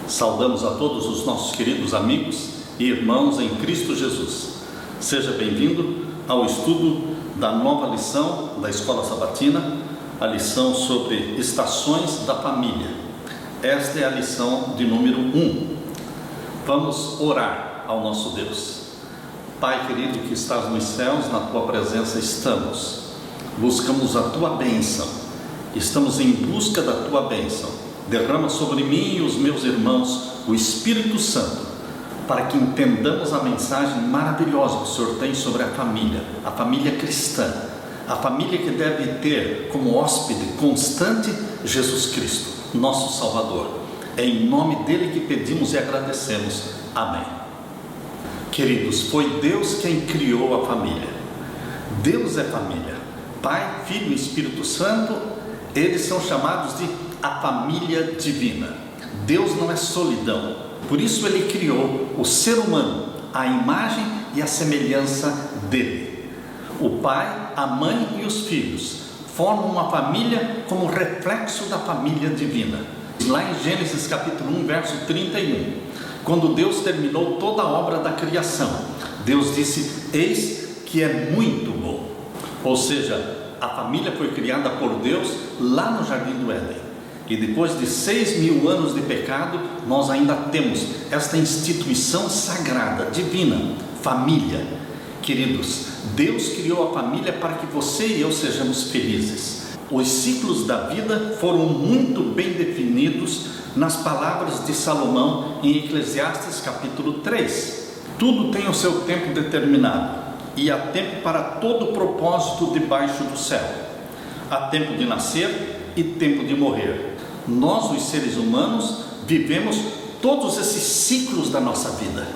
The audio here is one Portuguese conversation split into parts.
Saudamos a todos os nossos queridos amigos e irmãos em Cristo Jesus. Seja bem-vindo ao estudo da nova lição da Escola Sabatina, a lição sobre estações da família. Esta é a lição de número 1. Vamos orar ao nosso Deus. Pai querido que estás nos céus, na Tua presença estamos. Buscamos a Tua bênção. Estamos em busca da Tua bênção. Derrama sobre mim e os meus irmãos o Espírito Santo, para que entendamos a mensagem maravilhosa que o Senhor tem sobre a família cristã, a família que deve ter como hóspede constante Jesus Cristo, nosso Salvador. É em nome dele que pedimos e agradecemos. Amém. Queridos, foi Deus quem criou a família. Deus é família. Pai, Filho e Espírito Santo, eles são chamados de a família divina. Deus não é solidão, por isso ele criou o ser humano, a imagem e a semelhança dele. O pai, a mãe e os filhos formam uma família como reflexo da família divina. Lá em Gênesis capítulo 1, verso 31, quando Deus terminou toda a obra da criação, Deus disse: eis que é muito bom. Ou seja, a família foi criada por Deus lá no Jardim do Éden. E depois de 6.000 anos de pecado, nós ainda temos esta instituição sagrada, divina, família. Queridos, Deus criou a família para que você e eu sejamos felizes. Os ciclos da vida foram muito bem definidos nas palavras de Salomão em Eclesiastes capítulo 3. Tudo tem o seu tempo determinado, e há tempo para todo propósito debaixo do céu. Há tempo de nascer e tempo de morrer. Nós, os seres humanos, vivemos todos esses ciclos da nossa vida.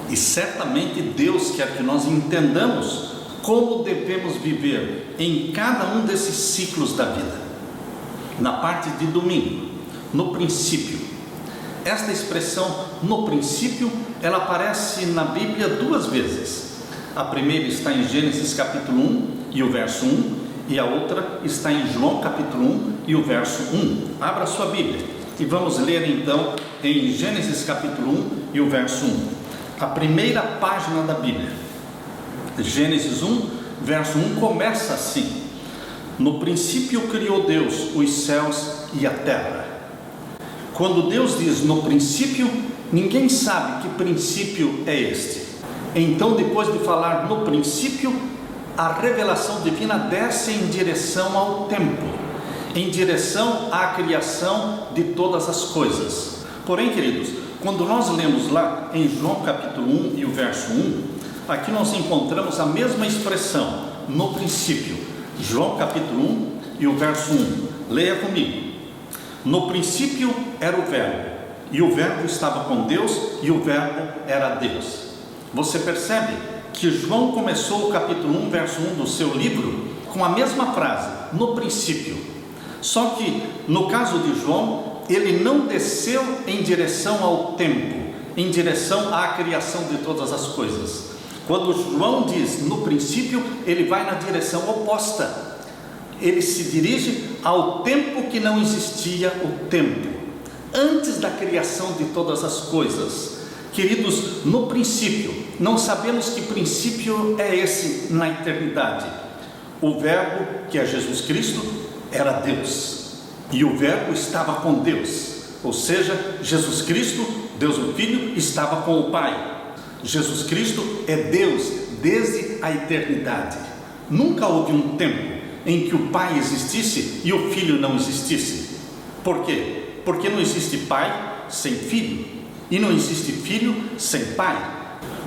E certamente Deus quer que nós entendamos como devemos viver em cada um desses ciclos da vida. Na parte de domingo, no princípio. Esta expressão, no princípio, ela aparece na Bíblia 2 vezes. A primeira está em Gênesis capítulo 1 e o verso 1. E a outra está em João capítulo 1 e o verso 1. Abra sua Bíblia e vamos ler então em Gênesis capítulo 1 e o verso 1. A primeira página da Bíblia. Gênesis 1, verso 1 começa assim: no princípio criou Deus os céus e a terra. Quando Deus diz no princípio, ninguém sabe que princípio é este. Então, depois de falar no princípio, a revelação divina desce em direção ao tempo, em direção à criação de todas as coisas. Porém, queridos, quando nós lemos lá em João capítulo 1 e o verso 1, aqui nós encontramos a mesma expressão, no princípio. João capítulo 1 e o verso 1, leia comigo. No princípio era o verbo, e o verbo estava com Deus, e o verbo era Deus. Você percebe que João começou o capítulo 1, verso 1 do seu livro com a mesma frase, no princípio. Só que, no caso de João, ele não desceu em direção ao tempo, em direção à criação de todas as coisas. Quando João diz no princípio, ele vai na direção oposta. Ele se dirige ao tempo que não existia o tempo, antes da criação de todas as coisas. Queridos, no princípio, não sabemos que princípio é esse na eternidade. O verbo, que é Jesus Cristo, era Deus, e o verbo estava com Deus, ou seja, Jesus Cristo, Deus o Filho, estava com o Pai. Jesus Cristo é Deus desde a eternidade. Nunca houve um tempo em que o Pai existisse e o Filho não existisse. Por quê? Porque não existe Pai sem Filho, e não existe filho sem pai.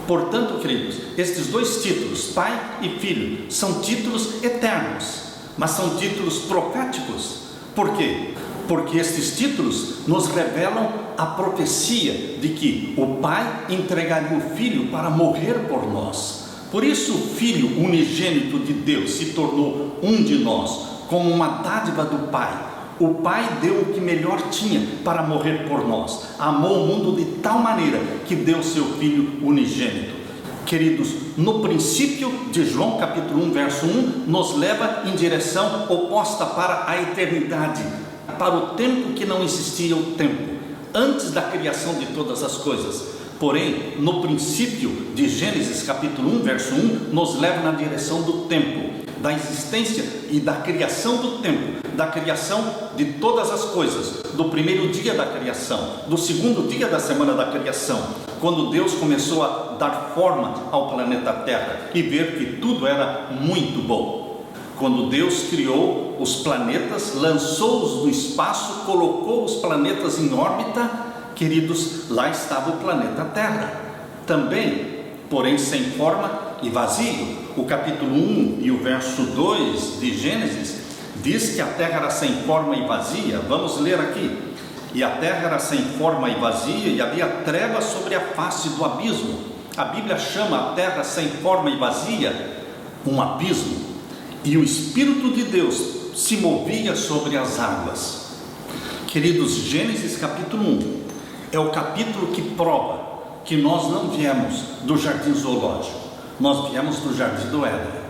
Portanto, queridos, estes dois títulos, pai e filho, são títulos eternos, mas são títulos proféticos. Por quê? Porque estes títulos nos revelam a profecia de que o pai entregaria o filho para morrer por nós. Por isso o Filho unigênito de Deus se tornou um de nós, como uma dádiva do Pai. O Pai deu o que melhor tinha para morrer por nós. Amou o mundo de tal maneira que deu seu Filho unigênito. Queridos, no princípio de João capítulo 1, verso 1, nos leva em direção oposta para a eternidade, para o tempo que não existia o tempo, antes da criação de todas as coisas. Porém, no princípio de Gênesis capítulo 1, verso 1, nos leva na direção do tempo, da existência e da criação do tempo, da criação de todas as coisas, do primeiro dia da criação, do segundo dia da semana da criação, quando Deus começou a dar forma ao planeta Terra e ver que tudo era muito bom. Quando Deus criou os planetas, lançou-os no espaço, colocou os planetas em órbita, queridos, lá estava o planeta Terra, também, porém sem forma e vazio. O capítulo 1 e o verso 2 de Gênesis diz que a terra era sem forma e vazia. Vamos ler aqui: e a terra era sem forma e vazia, e havia trevas sobre a face do abismo. A Bíblia chama a terra sem forma e vazia um abismo, e o Espírito de Deus se movia sobre as águas. Queridos, Gênesis capítulo 1 é o capítulo que prova que nós não viemos do jardim zoológico, nós viemos do jardim do Éden.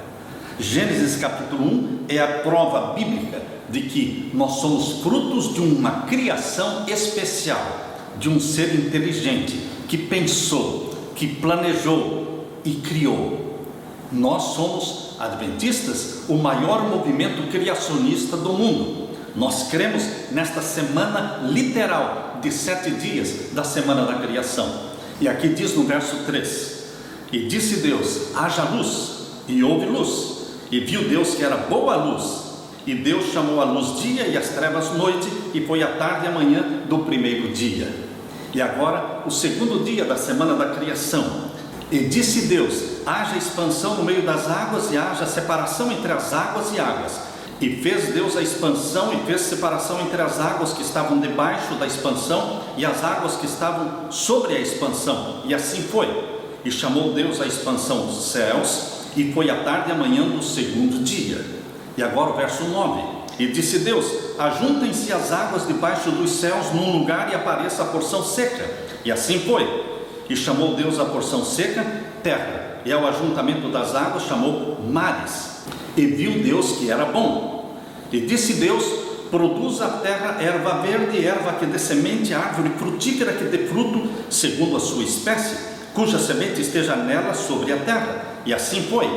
Gênesis capítulo 1 é a prova bíblica de que nós somos frutos de uma criação especial, de um ser inteligente que pensou, que planejou e criou. Nós somos adventistas, o maior movimento criacionista do mundo. Nós cremos nesta semana literal de 7 dias da semana da criação. E aqui diz no verso 3: e disse Deus, haja luz, e houve luz, e viu Deus que era boa a luz, e Deus chamou a luz dia e as trevas noite, e foi a tarde e a manhã do primeiro dia. E agora o segundo dia da semana da criação. E disse Deus, haja expansão no meio das águas, e haja separação entre as águas e águas. E fez Deus a expansão, e fez separação entre as águas que estavam debaixo da expansão e as águas que estavam sobre a expansão, e assim foi. E chamou Deus a expansão dos céus, e foi a tarde e a manhã do segundo dia. E agora o verso 9: e disse Deus, ajuntem-se as águas debaixo dos céus num lugar, e apareça a porção seca, e assim foi. E chamou Deus a porção seca terra, e ao ajuntamento das águas chamou mares. E viu Deus que era bom. E disse Deus, produz a terra erva verde, erva que dê semente, árvore frutífera que dê fruto segundo a sua espécie, cuja semente esteja nela sobre a terra. E assim foi.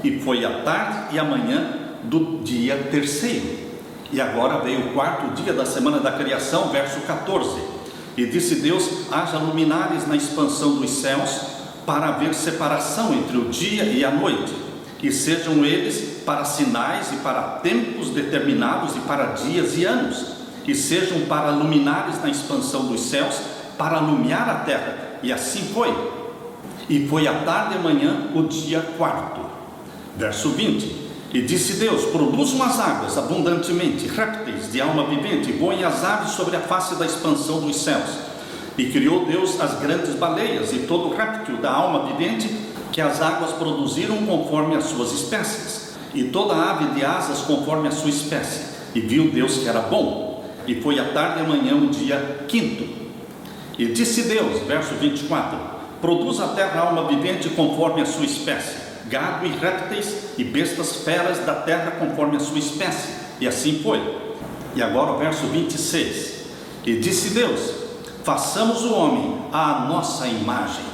E foi a tarde e a manhã do dia terceiro. E agora veio o quarto dia da semana da criação, verso 14. E disse Deus, haja luminares na expansão dos céus, para haver separação entre o dia e a noite, e sejam eles para sinais e para tempos determinados, e para dias e anos, e sejam para luminares na expansão dos céus, para alumiar a terra. E assim foi. E foi a tarde e a manhã o dia quarto. Verso 20. E disse Deus, produzam as águas abundantemente, répteis de alma vivente, e voem as aves sobre a face da expansão dos céus. E criou Deus as grandes baleias e todo o réptil da alma vivente que as águas produziram conforme as suas espécies, e toda ave de asas conforme a sua espécie. E viu Deus que era bom. E foi a tarde e a manhã o dia quinto. E disse Deus, verso 24, produz a terra alma vivente conforme a sua espécie, gado e répteis e bestas feras da terra conforme a sua espécie. E assim foi. E agora o verso 26. E disse Deus, façamos o homem à nossa imagem.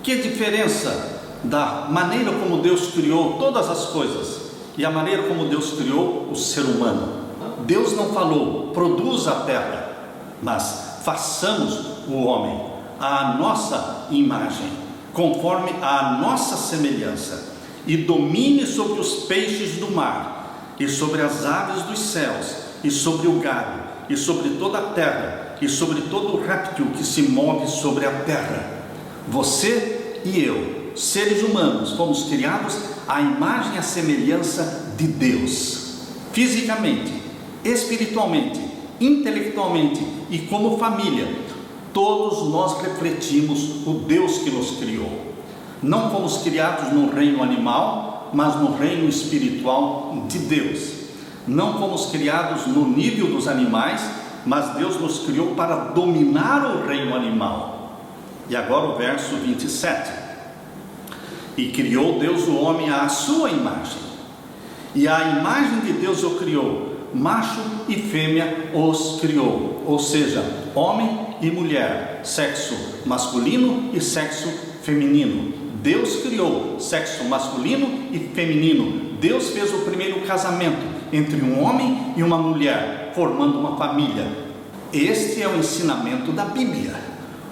Que diferença da maneira como Deus criou todas as coisas e a maneira como Deus criou o ser humano. Deus não falou, produza a terra, mas façamos o homem à nossa imagem, conforme a nossa semelhança, e domine sobre os peixes do mar, e sobre as aves dos céus, e sobre o gado, e sobre toda a terra, e sobre todo o réptil que se move sobre a terra. Você e eu, seres humanos, fomos criados à imagem e à semelhança de Deus, fisicamente, espiritualmente, intelectualmente e como família. Todos nós refletimos o Deus que nos criou. Não fomos criados no reino animal, mas no reino espiritual de Deus. Não fomos criados no nível dos animais, mas Deus nos criou para dominar o reino animal. E agora o verso 27. E criou Deus o homem à sua imagem, e à imagem de Deus o criou, macho e fêmea os criou. Ou seja, homem e mulher, sexo masculino e sexo feminino. Deus criou sexo masculino e feminino. Deus fez o primeiro casamento entre um homem e uma mulher, formando uma família. Este é o ensinamento da Bíblia.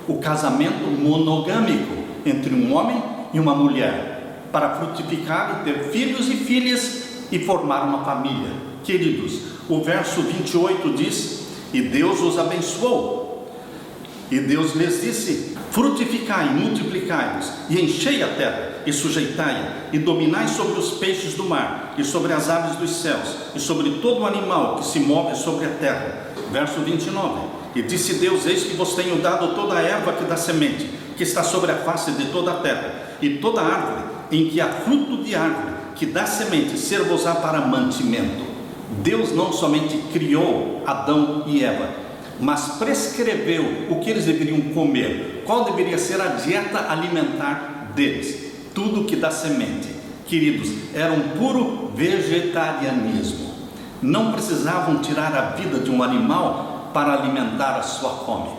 O casamento monogâmico entre um homem e uma mulher, para frutificar e ter filhos e filhas e formar uma família. Queridos, o verso 28 diz: e Deus os abençoou, e Deus lhes disse: frutificai e multiplicai-vos, e enchei a terra, e sujeitai-a, e dominai sobre os peixes do mar, e sobre as aves dos céus, e sobre todo animal que se move sobre a terra. Verso 29, e disse Deus: eis que vos tenho dado toda a erva que dá semente, que está sobre a face de toda a terra, e toda árvore em que há fruto de árvore, que dá semente, ser-vos-á para mantimento. Deus não somente criou Adão e Eva, mas prescreveu o que eles deveriam comer, qual deveria ser a dieta alimentar deles. Tudo que dá semente, queridos, era um puro vegetarianismo. Não precisavam tirar a vida de um animal para alimentar a sua fome.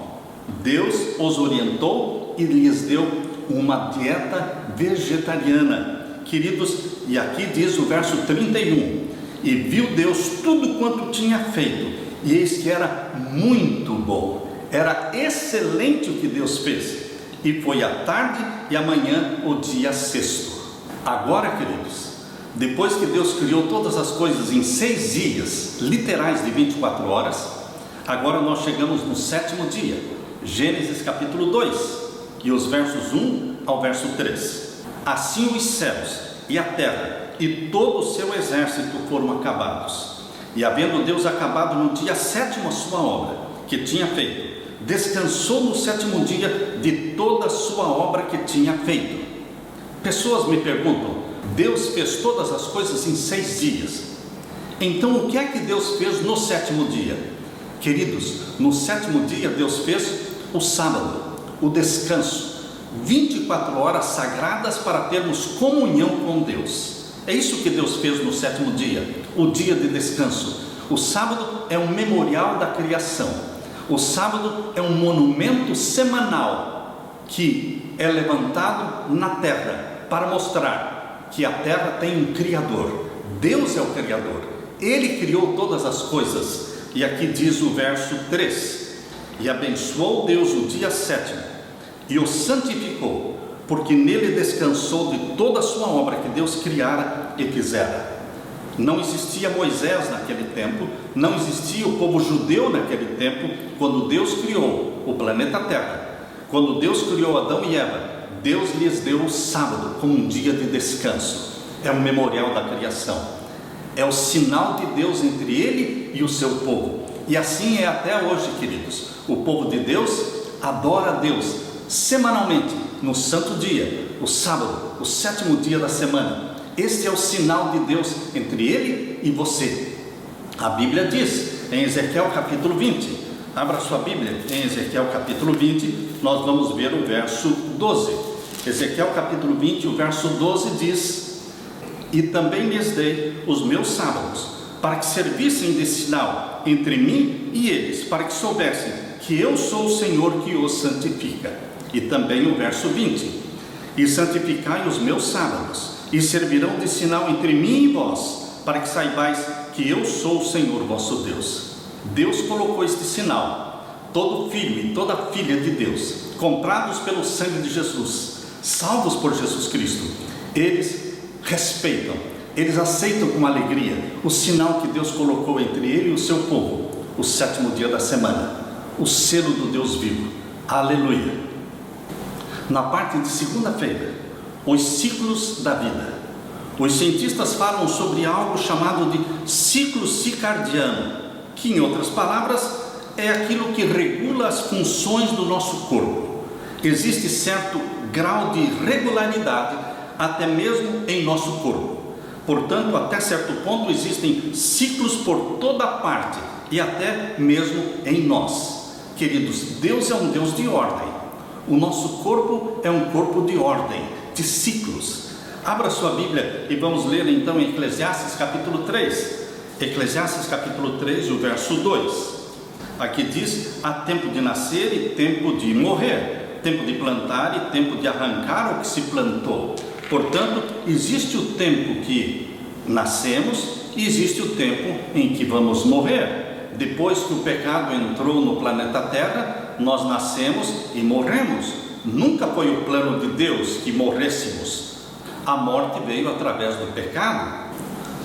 Deus os orientou e lhes deu uma dieta vegetariana, queridos. E aqui diz o verso 31, e viu Deus tudo quanto tinha feito, e eis que era muito bom. Era excelente o que Deus fez, e foi a tarde e amanhã o dia sexto. Agora, queridos, depois que Deus criou todas as coisas em 6 dias, literais de 24 horas, agora nós chegamos no 7º dia, Gênesis capítulo 2, e os versos 1 ao verso 3. Assim os céus e a terra e todo o seu exército foram acabados. E havendo Deus acabado no dia 7º a sua obra que tinha feito, descansou no 7º dia de toda a sua obra que tinha feito. Pessoas me perguntam: Deus fez todas as coisas em 6 dias. Então o que é que Deus fez no 7º dia? Queridos, no 7º dia Deus fez o sábado, o descanso, 24 horas sagradas para termos comunhão com Deus. É isso que Deus fez no 7º dia, o dia de descanso. O sábado é um memorial da criação. O sábado é um monumento semanal que é levantado na terra para mostrar que a terra tem um Criador. Deus é o Criador. Ele criou todas as coisas. E aqui diz o verso 3: e abençoou Deus o dia 7º e o santificou, porque nele descansou de toda a sua obra que Deus criara e fizera. Não existia Moisés naquele tempo, não existia o povo judeu naquele tempo, quando Deus criou o planeta Terra. Quando Deus criou Adão e Eva, Deus lhes deu o sábado como um dia de descanso. É um memorial da criação, é o sinal de Deus entre ele e o seu povo. E assim é até hoje, queridos. O povo de Deus adora a Deus semanalmente, no santo dia, o sábado, o 7º dia da semana. Este é o sinal de Deus entre ele e você. A Bíblia diz em Ezequiel capítulo 20, abra sua Bíblia em Ezequiel capítulo 20, nós vamos ver o verso 12. Ezequiel capítulo 20, o verso 12 diz: e também lhes dei os meus sábados, para que servissem de sinal entre mim e eles, para que soubessem que eu sou o Senhor que os santifica. E também o verso 20: e santificai os meus sábados, e servirão de sinal entre mim e vós, para que saibais que eu sou o Senhor vosso Deus. Deus colocou este sinal. Todo filho e toda filha de Deus, comprados pelo sangue de Jesus, salvos por Jesus Cristo, eles respeitam, eles aceitam com alegria o sinal que Deus colocou entre ele e o seu povo, o 7º dia da semana, o selo do Deus vivo. Aleluia! Na parte de segunda-feira, os ciclos da vida. Os cientistas falam sobre algo chamado de ciclo circadiano, que, em outras palavras, é aquilo que regula as funções do nosso corpo. Existe certo grau de regularidade até mesmo em nosso corpo. Portanto, até certo ponto existem ciclos por toda parte e até mesmo em nós. Queridos, Deus é um Deus de ordem. O nosso corpo é um corpo de ordem, de ciclos. Abra sua Bíblia e vamos ler então em Eclesiastes capítulo 3. Eclesiastes capítulo 3, o verso 2. Aqui diz: há tempo de nascer e tempo de morrer, tempo de plantar e tempo de arrancar o que se plantou. Portanto, existe o tempo que nascemos e existe o tempo em que vamos morrer. Depois que o pecado entrou no planeta Terra, nós nascemos e morremos. Nunca foi o plano de Deus que morrêssemos. A morte veio através do pecado.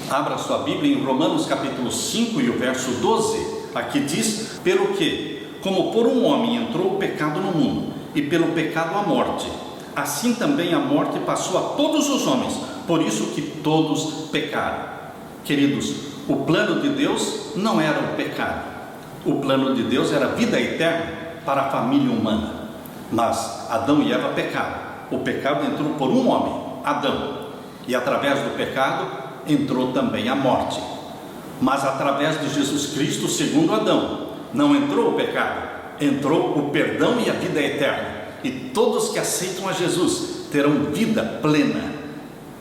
Abra sua Bíblia em Romanos capítulo 5 e o verso 12. Aqui diz: pelo que, como por um homem entrou o pecado no mundo, e pelo pecado a morte, assim também a morte passou a todos os homens, por isso que todos pecaram. Queridos, o plano de Deus não era o pecado. O plano de Deus era a vida eterna para a família humana. Mas Adão e Eva pecaram. O pecado entrou por um homem, Adão, e através do pecado entrou também a morte. Mas através de Jesus Cristo, segundo Adão, não entrou o pecado, entrou o perdão e a vida eterna. E todos que aceitam a Jesus terão vida plena,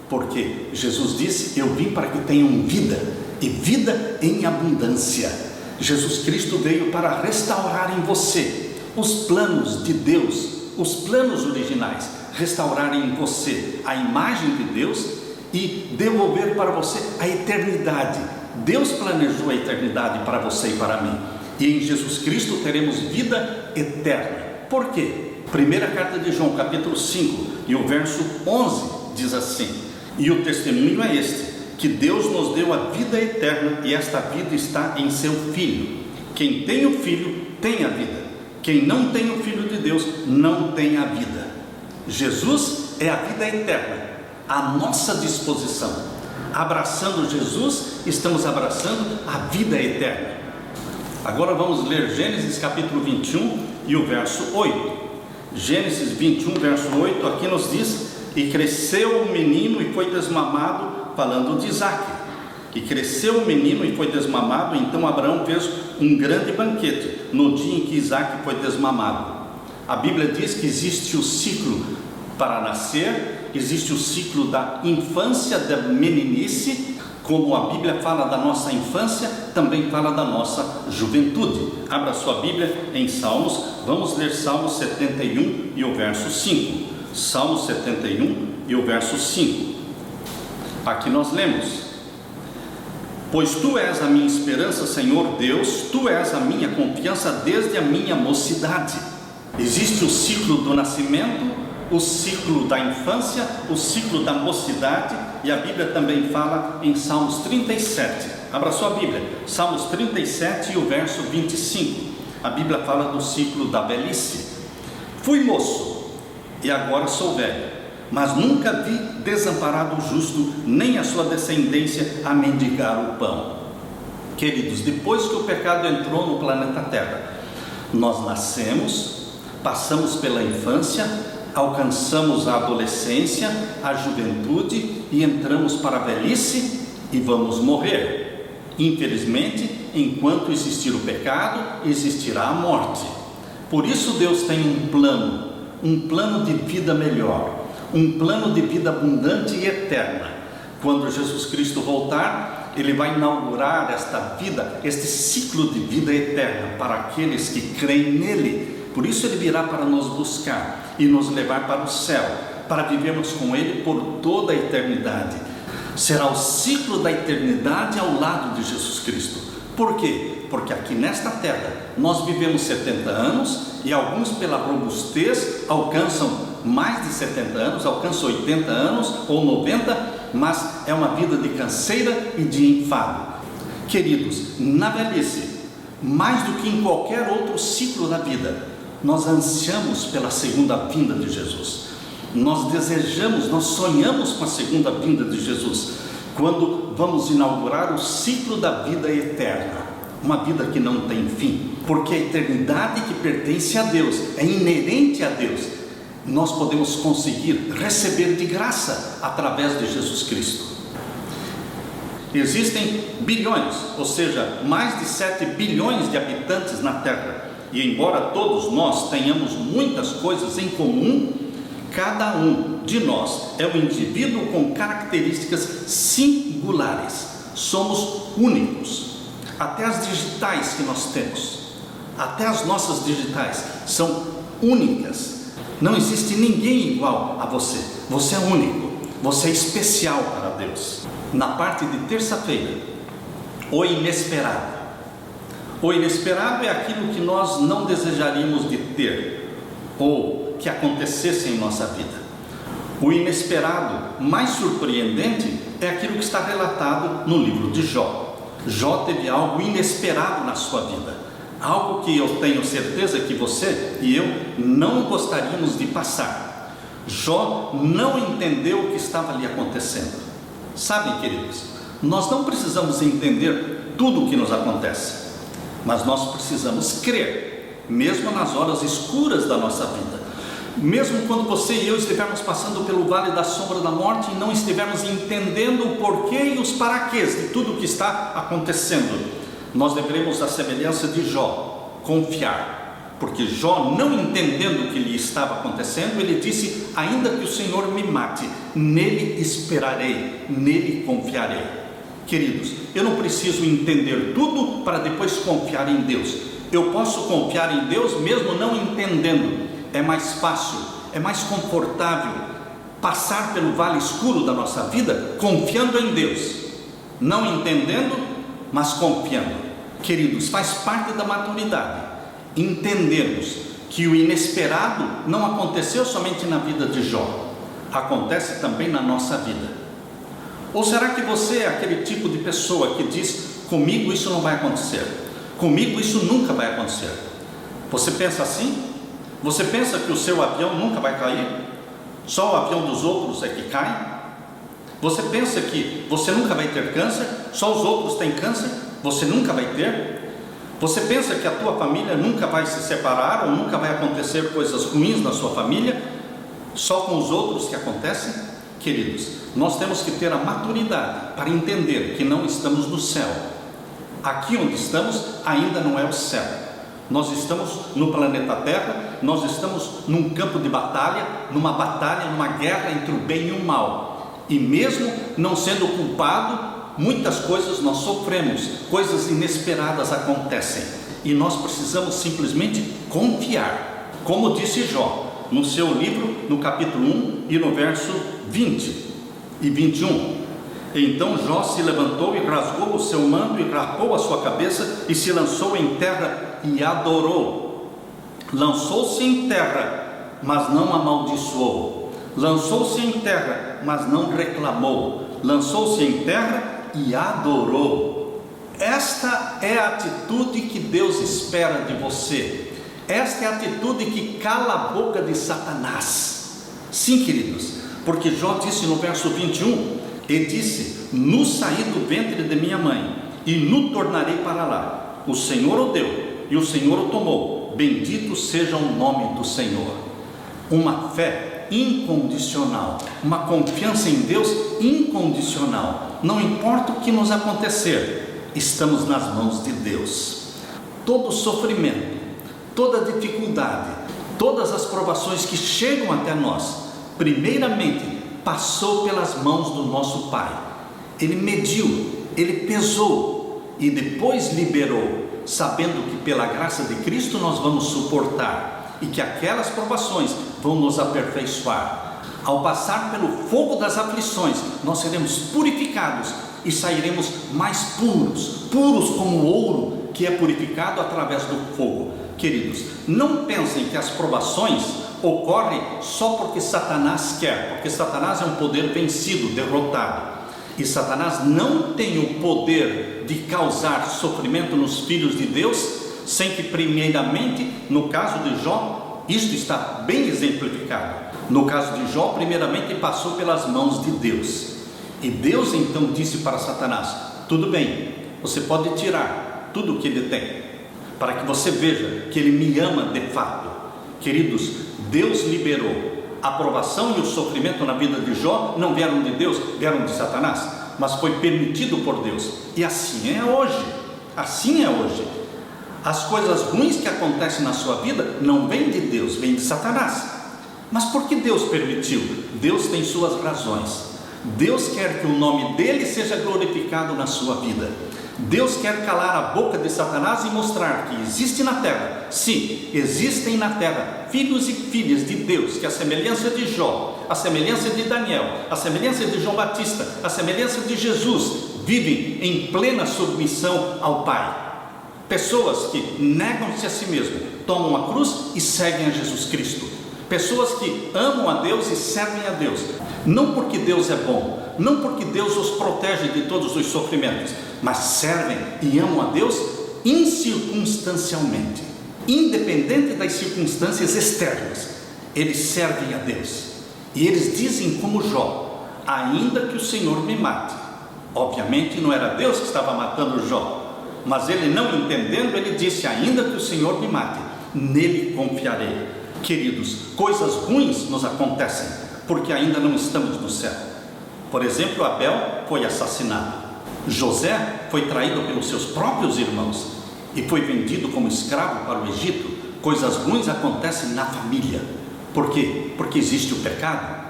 porque Jesus disse: eu vim para que tenham vida, e vida em abundância. Jesus Cristo veio para restaurar em você os planos de Deus, os planos originais, restaurar em você a imagem de Deus e devolver para você a eternidade. Deus planejou a eternidade para você e para mim, e em Jesus Cristo teremos vida eterna. Por quê? Primeira carta de João, capítulo 5 e o verso 11 diz assim: e o testemunho é este, que Deus nos deu a vida eterna, e esta vida está em seu Filho. Quem tem o Filho tem a vida, quem não tem o Filho de Deus não tem a vida. Jesus é a vida eterna à nossa disposição. Abraçando Jesus, estamos abraçando a vida eterna. Agora vamos ler Gênesis capítulo 21 e o verso 8. Gênesis 21, verso 8, aqui nos diz: e cresceu o menino e foi desmamado, falando de Isaque. E cresceu o menino e foi desmamado, então Abraão fez um grande banquete no dia em que Isaque foi desmamado. A Bíblia diz que existe o ciclo para nascer, existe o ciclo da infância, da meninice. Como a Bíblia fala da nossa infância, também fala da nossa juventude. Abra sua Bíblia em Salmos, vamos ler Salmos 71 e o verso 5. Salmos 71 e o verso 5. Aqui nós lemos: pois tu és a minha esperança, Senhor Deus, tu és a minha confiança desde a minha mocidade. Existe o ciclo do nascimento, o ciclo da infância, o ciclo da mocidade, e a Bíblia também fala em Salmos 37. Abra sua Bíblia, Salmos 37 e o verso 25. A Bíblia fala do ciclo da velhice. Fui moço e agora sou velho, mas nunca vi desamparado o justo, nem a sua descendência a mendigar o pão. Queridos, depois que o pecado entrou no planeta Terra, nós nascemos, passamos pela infância, alcançamos a adolescência, a juventude e entramos para a velhice e vamos morrer. Infelizmente, enquanto existir o pecado, existirá a morte. Por isso Deus tem um plano de vida melhor, um plano de vida abundante e eterna. Quando Jesus Cristo voltar, Ele vai inaugurar esta vida, este ciclo de vida eterna para aqueles que creem nele. Por isso Ele virá para nos buscar e nos levar para o céu, para vivermos com Ele por toda a eternidade. Será o ciclo da eternidade ao lado de Jesus Cristo. Por quê? Porque aqui nesta terra nós vivemos 70 anos e alguns pela robustez alcançam mais de 70 anos, alcançam 80 anos ou 90, mas é uma vida de canseira e de enfado. Queridos, na velhice, mais do que em qualquer outro ciclo da vida, nós ansiamos pela segunda vinda de Jesus. Nós desejamos, nós sonhamos com a segunda vinda de Jesus, quando vamos inaugurar o ciclo da vida eterna, uma vida que não tem fim, porque a eternidade que pertence a Deus, é inerente a Deus, nós podemos conseguir receber de graça através de Jesus Cristo. Existem bilhões, ou seja, mais de 7 bilhões de habitantes na Terra, e embora todos nós tenhamos muitas coisas em comum, cada um de nós é um indivíduo com características singulares. Somos únicos. Até as digitais que nós temos até as nossas digitais, são únicas. Não existe ninguém igual a você. Você é único, você é especial para Deus. Na parte de terça-feira, o inesperado. O inesperado é aquilo que nós não desejaríamos de ter ou que acontecesse em nossa vida. O inesperado mais surpreendente é aquilo que está relatado no livro de Jó. Jó teve algo inesperado na sua vida, algo que eu tenho certeza que você e eu não gostaríamos de passar. Jó não entendeu o que estava ali acontecendo. Sabem, queridos, nós não precisamos entender tudo o que nos acontece, mas nós precisamos crer, mesmo nas horas escuras da nossa vida. Mesmo quando você e eu estivermos passando pelo vale da sombra da morte e não estivermos entendendo o porquê e os paraquês de tudo o que está acontecendo, nós devemos, à semelhança de Jó, confiar. Porque Jó, não entendendo o que lhe estava acontecendo, ele disse: ainda que o Senhor me mate, nele esperarei, nele confiarei. Queridos, eu não preciso entender tudo para depois confiar em Deus. Eu posso confiar em Deus mesmo não entendendo. É mais fácil, é mais confortável passar pelo vale escuro da nossa vida confiando em Deus, não entendendo, mas confiando. Queridos, faz parte da maturidade entendermos que o inesperado não aconteceu somente na vida de Jó, acontece também na nossa vida. Ou será que você é aquele tipo de pessoa que diz: comigo isso não vai acontecer, comigo isso nunca vai acontecer? Você pensa assim? Você pensa que o seu avião nunca vai cair? Só o avião dos outros é que cai? Você pensa que você nunca vai ter câncer? Só os outros têm câncer? Você nunca vai ter? Você pensa que a tua família nunca vai se separar ou nunca vai acontecer coisas ruins na sua família? Só com os outros que acontecem? Queridos, nós temos que ter a maturidade para entender que não estamos no céu. Aqui onde estamos ainda não é o céu. Nós estamos no planeta Terra, nós estamos num campo de batalha, numa guerra entre o bem e o mal. E mesmo não sendo culpado, muitas coisas nós sofremos, coisas inesperadas acontecem. E nós precisamos simplesmente confiar. Como disse Jó, no seu livro, no capítulo 1 e no verso 20 e 21. Então Jó se levantou e rasgou o seu manto e rapou a sua cabeça e se lançou em terra e adorou. Lançou-se em terra, mas não amaldiçoou. Lançou-se em terra, mas não reclamou. Lançou-se em terra e adorou. Esta é a atitude que Deus espera de você. Esta é a atitude que cala a boca de Satanás. Sim, queridos, porque Jó disse no verso 21, e disse: no saí do ventre de minha mãe e no tornarei para lá. O Senhor o deu e o Senhor o tomou. Bendito seja o nome do Senhor. Uma fé incondicional, uma confiança em Deus incondicional. Não importa o que nos acontecer, estamos nas mãos de Deus. Todo sofrimento, toda dificuldade, todas as provações que chegam até nós, primeiramente passou pelas mãos do nosso Pai. Ele mediu, ele pesou e depois liberou, sabendo que pela graça de Cristo nós vamos suportar e que aquelas provações vão nos aperfeiçoar. Ao passar pelo fogo das aflições, nós seremos purificados e sairemos mais puros, puros como o ouro que é purificado através do fogo. Queridos, não pensem que as provações ocorrem só porque Satanás quer, porque Satanás é um poder vencido, derrotado. E Satanás não tem o poder de causar sofrimento nos filhos de Deus, sem que primeiramente, no caso de Jó, isto está bem exemplificado. No caso de Jó, primeiramente passou pelas mãos de Deus. E Deus então disse para Satanás: tudo bem, você pode tirar tudo o que ele tem, para que você veja que ele me ama de fato. Queridos, Deus liberou. A provação e o sofrimento na vida de Jó não vieram de Deus, vieram de Satanás, mas foi permitido por Deus. E assim é hoje. Assim é hoje. As coisas ruins que acontecem na sua vida não vêm de Deus, vêm de Satanás. Mas por que Deus permitiu? Deus tem suas razões. Deus quer que o nome dele seja glorificado na sua vida. Deus quer calar a boca de Satanás e mostrar que existe na terra, sim, existem na terra filhos e filhas de Deus, que a semelhança de Jó, a semelhança de Daniel, a semelhança de João Batista, a semelhança de Jesus, vivem em plena submissão ao Pai. Pessoas que negam-se a si mesmo, tomam a cruz e seguem a Jesus Cristo. Pessoas que amam a Deus e servem a Deus, não porque Deus é bom, não porque Deus os protege de todos os sofrimentos, mas servem e amam a Deus incircunstancialmente, independente das circunstâncias externas. Eles servem a Deus e eles dizem como Jó: ainda que o Senhor me mate. Obviamente não era Deus que estava matando Jó, mas ele, não entendendo, ele disse: ainda que o Senhor me mate, nele confiarei. Queridos, coisas ruins nos acontecem porque ainda não estamos no céu. Por exemplo, Abel foi assassinado, José foi traído pelos seus próprios irmãos e foi vendido como escravo para o Egito. Coisas ruins acontecem na família. Por quê? Porque existe o pecado.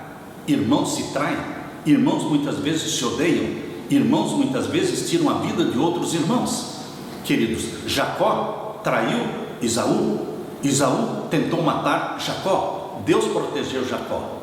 Irmãos se traem, irmãos muitas vezes se odeiam, irmãos muitas vezes tiram a vida de outros irmãos. Queridos, Jacó traiu Esaú, Esaú tentou matar Jacó, Deus protegeu Jacó.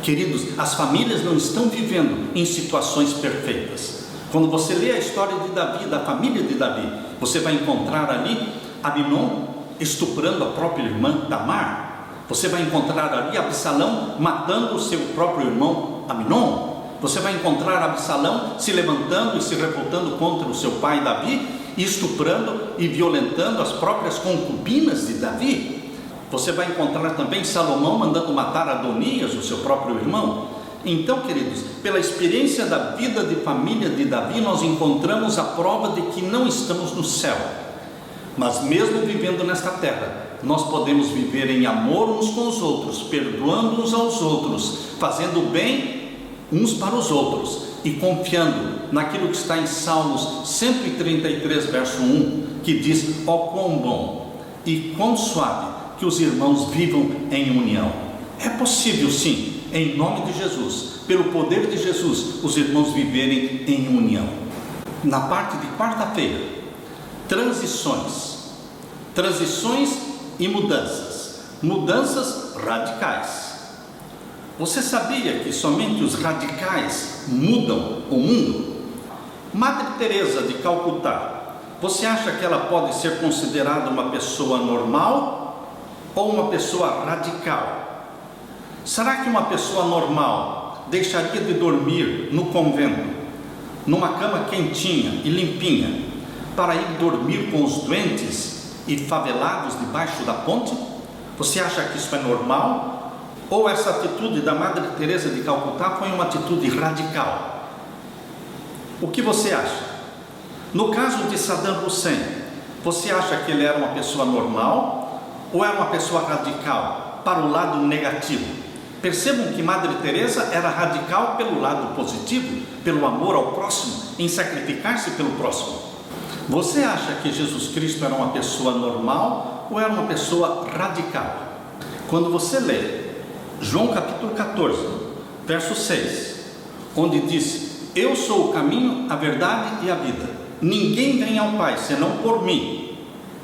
Queridos, as famílias não estão vivendo em situações perfeitas. Quando você lê a história de Davi, da família de Davi, você vai encontrar ali Aminon estuprando a própria irmã Tamar. Você vai encontrar ali Absalão matando o seu próprio irmão Aminon. Você vai encontrar Absalão se levantando e se revoltando contra o seu pai Davi, e estuprando e violentando as próprias concubinas de Davi. Você vai encontrar também Salomão mandando matar Adonias, o seu próprio irmão. Então, queridos, pela experiência da vida de família de Davi, nós encontramos a prova de que não estamos no céu. Mas mesmo vivendo nesta terra, nós podemos viver em amor uns com os outros, perdoando uns aos outros, fazendo bem uns para os outros e confiando naquilo que está em Salmos 133, verso 1, que diz: ó quão bom e quão suave que os irmãos vivam em união. É possível, sim, em nome de Jesus, pelo poder de Jesus, os irmãos viverem em união. Na parte de quarta-feira, transições e mudanças radicais. Você sabia que somente os radicais mudam o mundo? Madre Teresa de Calcutá, você acha que ela pode ser considerada uma pessoa normal ou uma pessoa radical? Será que uma pessoa normal deixaria de dormir no convento, numa cama quentinha e limpinha, para ir dormir com os doentes e favelados debaixo da ponte? Você acha que isso é normal? Ou essa atitude da Madre Teresa de Calcutá foi uma atitude radical? O que você acha? No caso de Saddam Hussein, você acha que ele era uma pessoa normal ou era uma pessoa radical, para o lado negativo? Percebam que Madre Teresa era radical pelo lado positivo, pelo amor ao próximo, em sacrificar-se pelo próximo. Você acha que Jesus Cristo era uma pessoa normal ou era uma pessoa radical? Quando você lê João capítulo 14, verso 6, onde diz: eu sou o caminho, a verdade e a vida, ninguém vem ao Pai senão por mim.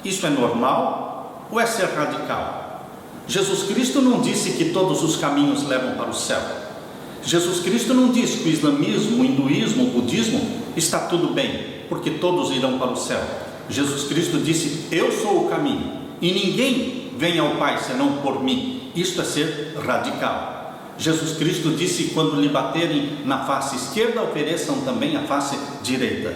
Isso é normal ou é ser radical? Jesus Cristo não disse que todos os caminhos levam para o céu. Jesus Cristo não disse que o islamismo, o hinduísmo, o budismo está tudo bem, porque todos irão para o céu. Jesus Cristo disse: eu sou o caminho e ninguém vem ao Pai senão por mim. Isto é ser radical. Jesus Cristo disse: quando lhe baterem na face esquerda, ofereçam também a face direita.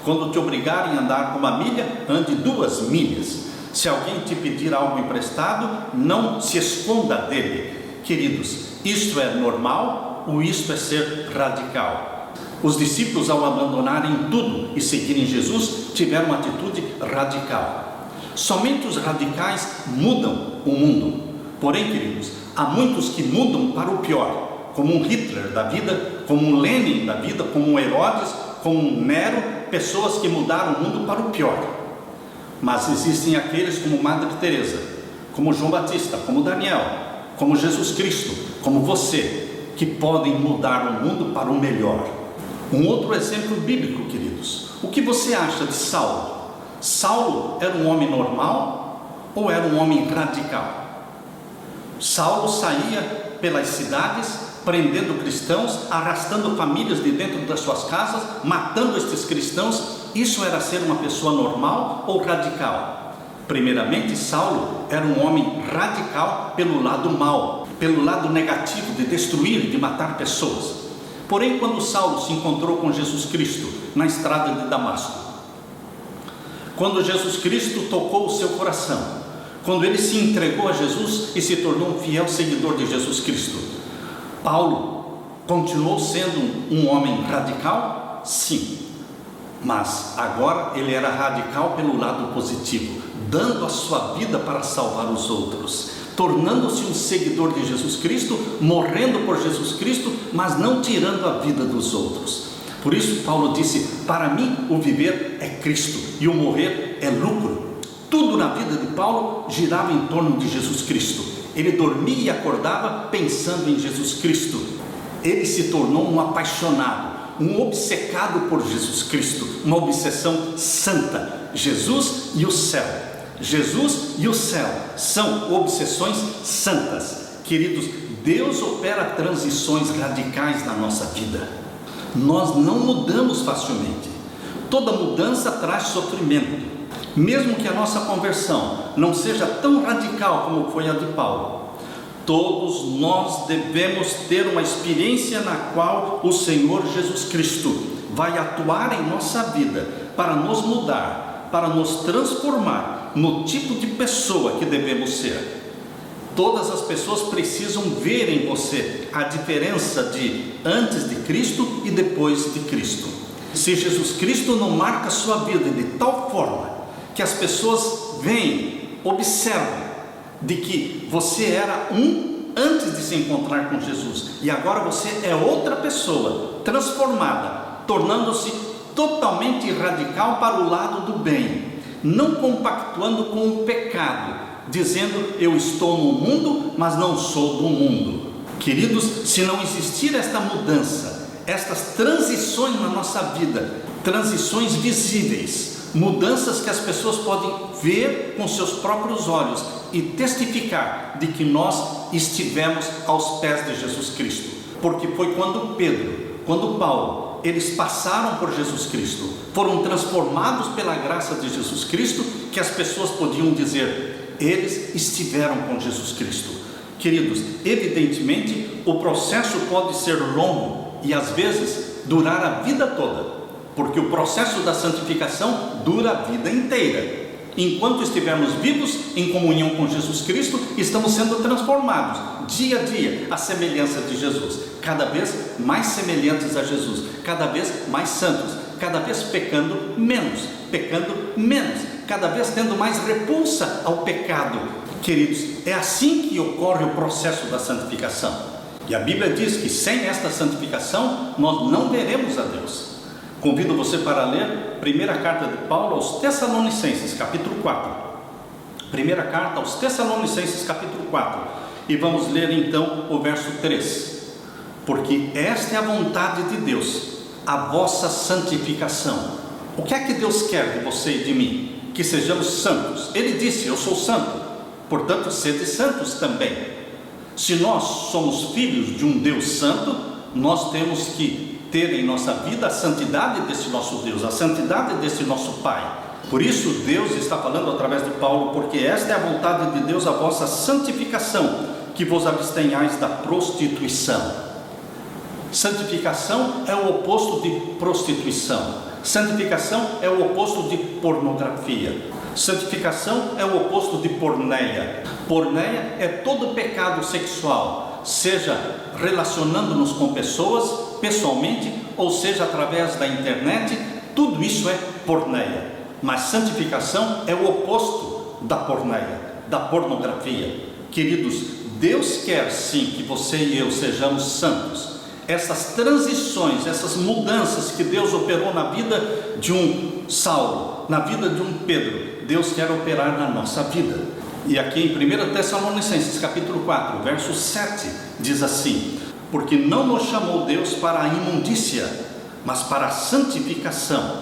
Quando te obrigarem a andar 1 milha, ande 2 milhas. Se alguém te pedir algo emprestado, não se esconda dele. Queridos, isto é normal ou isto é ser radical? Os discípulos, ao abandonarem tudo e seguirem Jesus, tiveram uma atitude radical. Somente os radicais mudam o mundo. Porém, queridos, há muitos que mudam para o pior, como um Hitler da vida, como um Lenin da vida, como um Herodes, como um Nero, pessoas que mudaram o mundo para o pior. Mas existem aqueles como Madre Teresa, como João Batista, como Daniel, como Jesus Cristo, como você, que podem mudar o mundo para o melhor. Um outro exemplo bíblico, queridos. O que você acha de Saulo? Saulo era um homem normal ou era um homem radical? Saulo saía pelas cidades, prendendo cristãos, arrastando famílias de dentro das suas casas, matando estes cristãos. Isso era ser uma pessoa normal ou radical? Primeiramente, Saulo era um homem radical pelo lado mau, pelo lado negativo de destruir, de matar pessoas. Porém, quando Saulo se encontrou com Jesus Cristo na estrada de Damasco, quando Jesus Cristo tocou o seu coração, quando ele se entregou a Jesus e se tornou um fiel seguidor de Jesus Cristo, Paulo continuou sendo um homem radical? Sim, mas agora ele era radical pelo lado positivo, dando a sua vida para salvar os outros, tornando-se um seguidor de Jesus Cristo, morrendo por Jesus Cristo, mas não tirando a vida dos outros. Por isso Paulo disse: para mim o viver é Cristo e o morrer é lucro. Tudo na vida de Paulo girava em torno de Jesus Cristo. Ele dormia e acordava pensando em Jesus Cristo. Ele se tornou um apaixonado, um obcecado por Jesus Cristo, uma obsessão santa. Jesus e o céu. Jesus e o céu são obsessões santas. Queridos, Deus opera transições radicais na nossa vida. Nós não mudamos facilmente. Toda mudança traz sofrimento. Mesmo que a nossa conversão não seja tão radical como foi a de Paulo, todos nós devemos ter uma experiência na qual o Senhor Jesus Cristo vai atuar em nossa vida para nos mudar, para nos transformar no tipo de pessoa que devemos ser. Todas as pessoas precisam ver em você a diferença de antes de Cristo e depois de Cristo. Se Jesus Cristo não marca a sua vida de tal forma que as pessoas veem, observam de que você era um antes de se encontrar com Jesus e agora você é outra pessoa, transformada, tornando-se totalmente radical para o lado do bem, não compactuando com o pecado, dizendo: eu estou no mundo, mas não sou do mundo. Queridos, se não existir esta mudança, estas transições na nossa vida, transições visíveis, mudanças que as pessoas podem ver com seus próprios olhos e testificar de que nós estivemos aos pés de Jesus Cristo. Porque foi quando Pedro, quando Paulo, eles passaram por Jesus Cristo, foram transformados pela graça de Jesus Cristo, que as pessoas podiam dizer: eles estiveram com Jesus Cristo. Queridos, evidentemente o processo pode ser longo e às vezes durar a vida toda, porque o processo da santificação dura a vida inteira. Enquanto estivermos vivos em comunhão com Jesus Cristo, estamos sendo transformados dia a dia à semelhança de Jesus, cada vez mais semelhantes a Jesus, cada vez mais santos, cada vez pecando menos, cada vez tendo mais repulsa ao pecado. Queridos, é assim que ocorre o processo da santificação. E a Bíblia diz que sem esta santificação nós não veremos a Deus. Convido você para ler primeira carta de Paulo aos Tessalonicenses, capítulo 4. Primeira carta aos Tessalonicenses, capítulo 4. E vamos ler então o verso 3. Porque esta é a vontade de Deus, a vossa santificação. O que é que Deus quer de você e de mim? Que sejamos santos. Ele disse: eu sou santo, portanto sede santos também. Se nós somos filhos de um Deus santo, nós temos que ter em nossa vida a santidade desse nosso Deus, a santidade desse nosso Pai. Por isso Deus está falando através de Paulo: porque esta é a vontade de Deus, a vossa santificação, que vos abstenhais da prostituição. Santificação é o oposto de prostituição. Santificação é o oposto de pornografia. Santificação é o oposto de porneia. Porneia é todo pecado sexual, seja relacionando-nos com pessoas, pessoalmente, ou seja através da internet. Tudo isso é porneia. Mas santificação é o oposto da porneia, da pornografia. Queridos, Deus quer sim que você e eu sejamos santos. Essas transições, essas mudanças que Deus operou na vida de um Saulo, na vida de um Pedro, Deus quer operar na nossa vida. E aqui em 1 Tessalonicenses capítulo 4, verso 7, diz assim: porque não nos chamou Deus para a imundícia, mas para a santificação.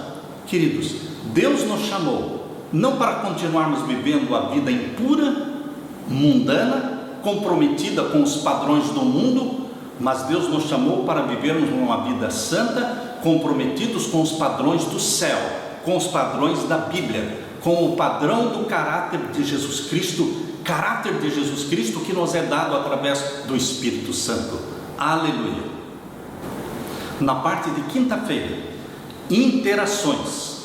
Queridos, Deus nos chamou não para continuarmos vivendo a vida impura, mundana, comprometida com os padrões do mundo, mas Deus nos chamou para vivermos uma vida santa, comprometidos com os padrões do céu, com os padrões da Bíblia, com o padrão do caráter de Jesus Cristo que nos é dado através do Espírito Santo. Aleluia! Na parte de quinta-feira, interações.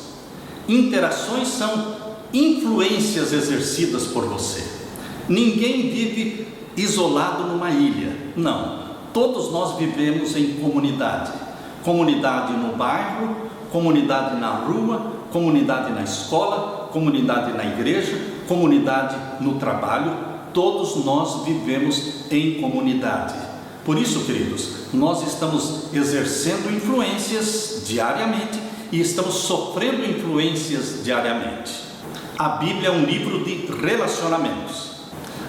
Interações são influências exercidas por você. Ninguém vive isolado numa ilha, não. Todos nós vivemos em comunidade. Comunidade no bairro, comunidade na rua, comunidade na escola, comunidade na igreja, comunidade no trabalho. Todos nós vivemos em comunidade. Por isso, queridos, nós estamos exercendo influências diariamente e estamos sofrendo influências diariamente. A Bíblia é um livro de relacionamentos.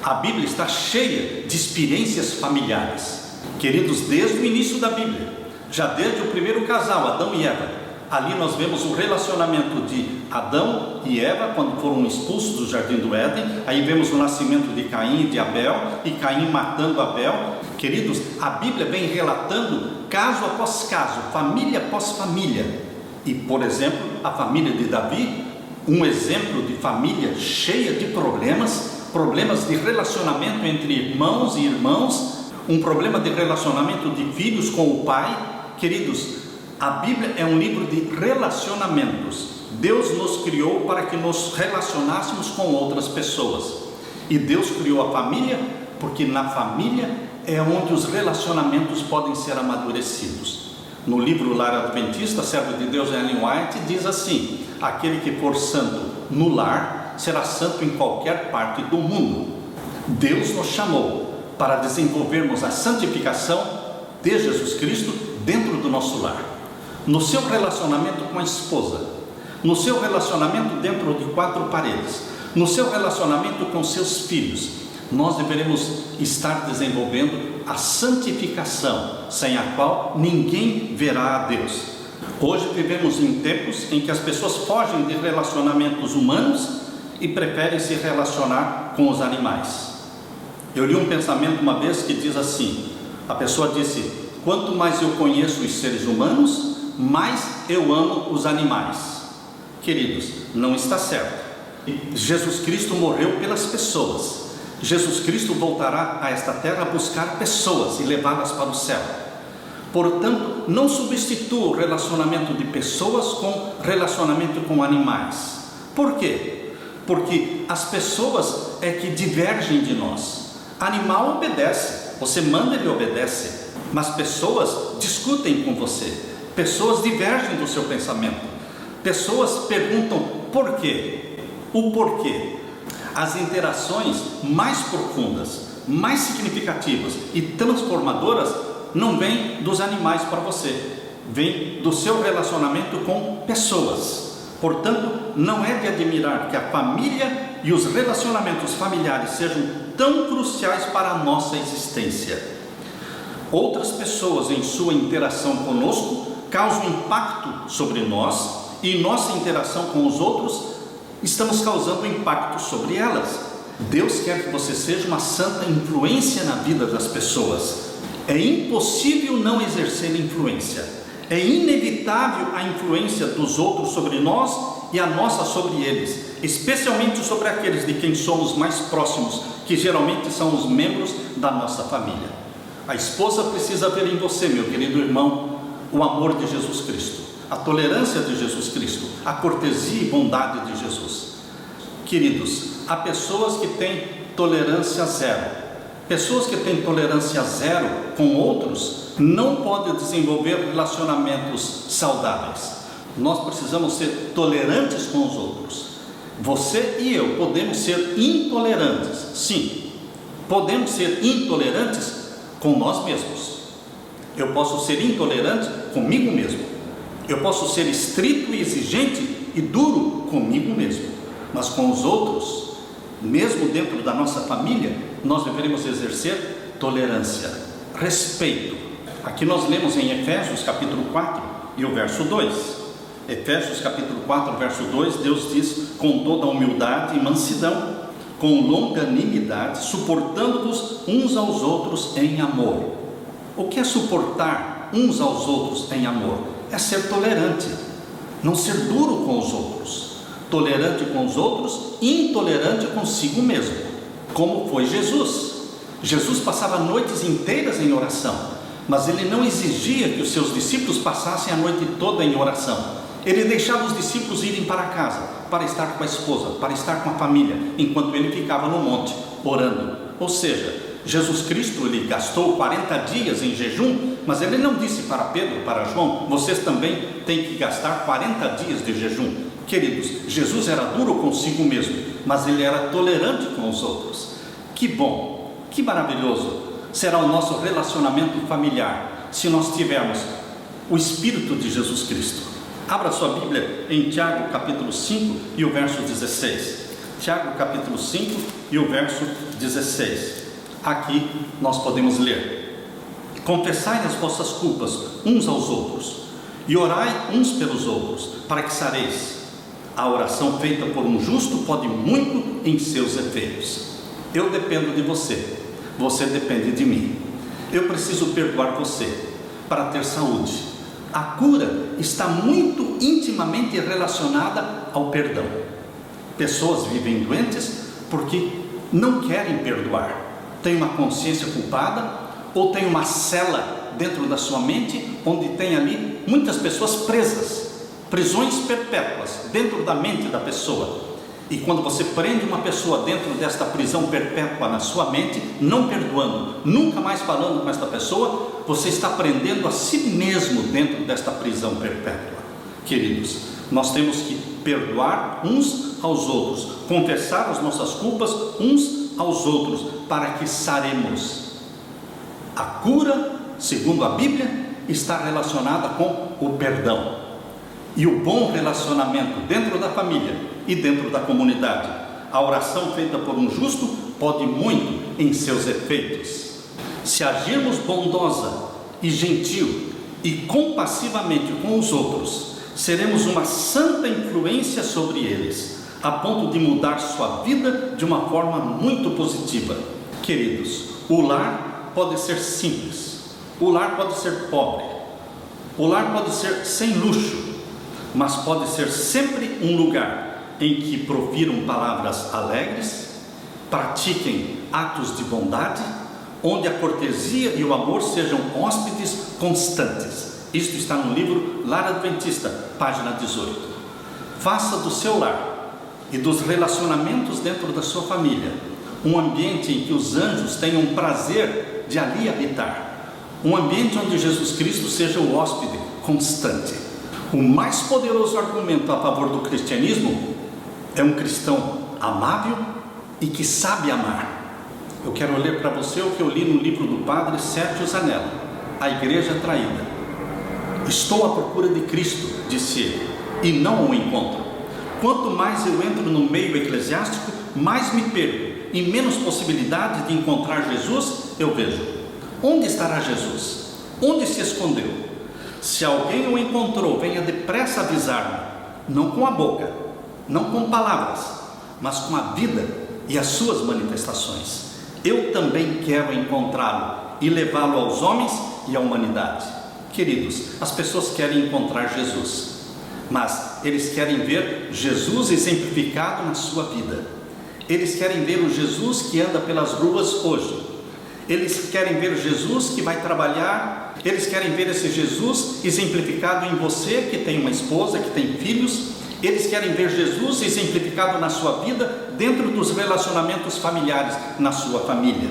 A Bíblia está cheia de experiências familiares. Queridos, desde o início da Bíblia, já desde o primeiro casal, Adão e Eva, ali nós vemos o relacionamento de Adão e Eva quando foram expulsos do jardim do Éden. Aí vemos o nascimento de Caim e de Abel, e Caim matando Abel. Queridos, a Bíblia vem relatando caso após caso, família após família. E, por exemplo, a família de Davi, um exemplo de família cheia de problemas de relacionamento entre irmãos e irmãos, um problema de relacionamento de filhos com o pai. Queridos, a Bíblia é um livro de relacionamentos. Deus nos criou para que nos relacionássemos com outras pessoas. E Deus criou a família porque na família é onde os relacionamentos podem ser amadurecidos. No livro Lar Adventista, servo de Deus Ellen White diz assim: aquele que for santo no lar será santo em qualquer parte do mundo. Deus nos chamou para desenvolvermos a santificação de Jesus Cristo dentro do nosso lar, no seu relacionamento com a esposa, no seu relacionamento dentro de quatro paredes, no seu relacionamento com seus filhos. Nós deveremos estar desenvolvendo a santificação, sem a qual ninguém verá a Deus. Hoje vivemos em tempos em que as pessoas fogem de relacionamentos humanos e preferem se relacionar com os animais. Eu li um pensamento uma vez que diz assim: a pessoa disse, quanto mais eu conheço os seres humanos, mais eu amo os animais. Queridos, não está certo. Jesus Cristo morreu pelas pessoas. Jesus Cristo voltará a esta terra a buscar pessoas e levá-las para o céu. Portanto, não substitua o relacionamento de pessoas com relacionamento com animais. Por quê? Porque as pessoas é que divergem de nós. Animal obedece, você manda, ele obedece. Mas pessoas discutem com você. Pessoas divergem do seu pensamento. Pessoas perguntam por quê? O porquê. As interações mais profundas, mais significativas e transformadoras não vêm dos animais para você, vem do seu relacionamento com pessoas. Portanto, não é de admirar que a família e os relacionamentos familiares sejam tão cruciais para a nossa existência. Outras pessoas em sua interação conosco causam impacto sobre nós, e nossa interação com os outros estamos causando impacto sobre elas. Deus quer que você seja uma santa influência na vida das pessoas. É impossível não exercer influência. É inevitável a influência dos outros sobre nós e a nossa sobre eles, especialmente sobre aqueles de quem somos mais próximos, que geralmente são os membros da nossa família. A esposa precisa ver em você, meu querido irmão, o amor de Jesus Cristo, a tolerância de Jesus Cristo, a cortesia e bondade de Jesus. Queridos, há pessoas que têm tolerância zero. Pessoas que têm tolerância zero com outros não podem desenvolver relacionamentos saudáveis. Nós precisamos ser tolerantes com os outros. Você e eu podemos ser intolerantes. Sim, podemos ser intolerantes com nós mesmos. Eu posso ser intolerante comigo mesmo. Eu posso ser estrito e exigente e duro comigo mesmo, mas com os outros, mesmo dentro da nossa família, nós deveremos exercer tolerância, respeito. Aqui nós lemos em Efésios capítulo 4 e o verso 2. Efésios capítulo 4, verso 2, Deus diz: com toda humildade e mansidão, com longanimidade, suportando-vos uns aos outros em amor. O que é suportar uns aos outros em amor? É ser tolerante, não ser duro com os outros, tolerante com os outros, intolerante consigo mesmo, como foi Jesus. Jesus passava noites inteiras em oração, mas ele não exigia que os seus discípulos passassem a noite toda em oração. Ele deixava os discípulos irem para casa, para estar com a esposa, para estar com a família, enquanto ele ficava no monte, orando. Ou seja, Jesus Cristo, ele gastou 40 dias em jejum, mas ele não disse para Pedro, para João: vocês também têm que gastar 40 dias de jejum. Queridos, Jesus era duro consigo mesmo, mas ele era tolerante com os outros. Que bom, que maravilhoso será o nosso relacionamento familiar, se nós tivermos o Espírito de Jesus Cristo. Abra sua Bíblia em Tiago capítulo 5 e o verso 16. Tiago capítulo 5 e o verso 16. Aqui nós podemos ler: confessai as vossas culpas uns aos outros e orai uns pelos outros, para que sareis. A oração feita por um justo pode muito em seus efeitos. Eu dependo de você, você depende de mim. Eu preciso perdoar você para ter saúde. A cura está muito intimamente relacionada ao perdão. Pessoas vivem doentes porque não querem perdoar, têm uma consciência culpada, ou tem uma cela dentro da sua mente, onde tem ali muitas pessoas presas, prisões perpétuas dentro da mente da pessoa. E quando você prende uma pessoa dentro desta prisão perpétua na sua mente, não perdoando, nunca mais falando com esta pessoa, você está prendendo a si mesmo dentro desta prisão perpétua. Queridos, nós temos que perdoar uns aos outros, confessar as nossas culpas uns aos outros, para que saremos. A cura, segundo a Bíblia, está relacionada com o perdão e o bom relacionamento dentro da família e dentro da comunidade. A oração feita por um justo pode muito em seus efeitos. Se agirmos bondosa e gentil e compassivamente com os outros, seremos uma santa influência sobre eles, a ponto de mudar sua vida de uma forma muito positiva. Queridos, o lar pode ser simples, o lar pode ser pobre, o lar pode ser sem luxo, mas pode ser sempre um lugar em que profiram palavras alegres, pratiquem atos de bondade, onde a cortesia e o amor sejam hóspedes constantes. Isto está no livro Lar Adventista, página 18. Faça do seu lar e dos relacionamentos dentro da sua família um ambiente em que os anjos tenham prazer de ali habitar, um ambiente onde Jesus Cristo seja o hóspede constante. O mais poderoso argumento a favor do cristianismo é um cristão amável e que sabe amar. Eu quero ler para você o que eu li no livro do padre Sérgio Zanella, A Igreja Traída. Estou à procura de Cristo, disse ele, e não o encontro. Quanto mais eu entro no meio eclesiástico, mais me perco, e menos possibilidade de encontrar Jesus eu vejo. Onde estará Jesus? Onde se escondeu? Se alguém o encontrou, venha depressa avisar-me, não com a boca, não com palavras, mas com a vida e as suas manifestações. Eu também quero encontrá-lo e levá-lo aos homens e à humanidade. Queridos, as pessoas querem encontrar Jesus, mas eles querem ver Jesus exemplificado na sua vida. Eles querem ver o Jesus que anda pelas ruas hoje. Eles querem ver Jesus que vai trabalhar. Eles querem ver esse Jesus exemplificado em você que tem uma esposa, que tem filhos. Eles querem ver Jesus exemplificado na sua vida, dentro dos relacionamentos familiares, na sua família.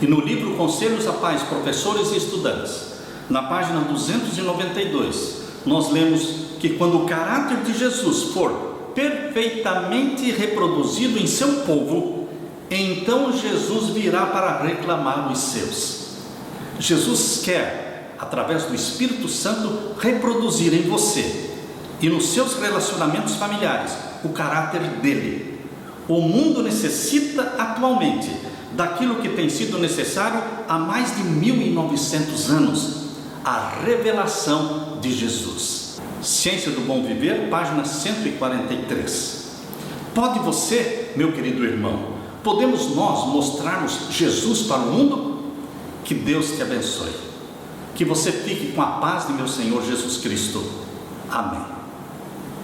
E no livro Conselhos a Pais, Professores e Estudantes, na página 292, nós lemos que quando o caráter de Jesus for perfeitamente reproduzido em seu povo, então Jesus virá para reclamar os seus. Jesus quer, através do Espírito Santo, reproduzir em você e nos seus relacionamentos familiares o caráter dele. O mundo necessita atualmente daquilo que tem sido necessário há mais de 1900 anos, a revelação de Jesus. Ciência do Bom Viver, página 143. Pode você, meu querido irmão, podemos nós mostrarmos Jesus para o mundo? Que Deus te abençoe. Que você fique com a paz de meu Senhor Jesus Cristo. Amém.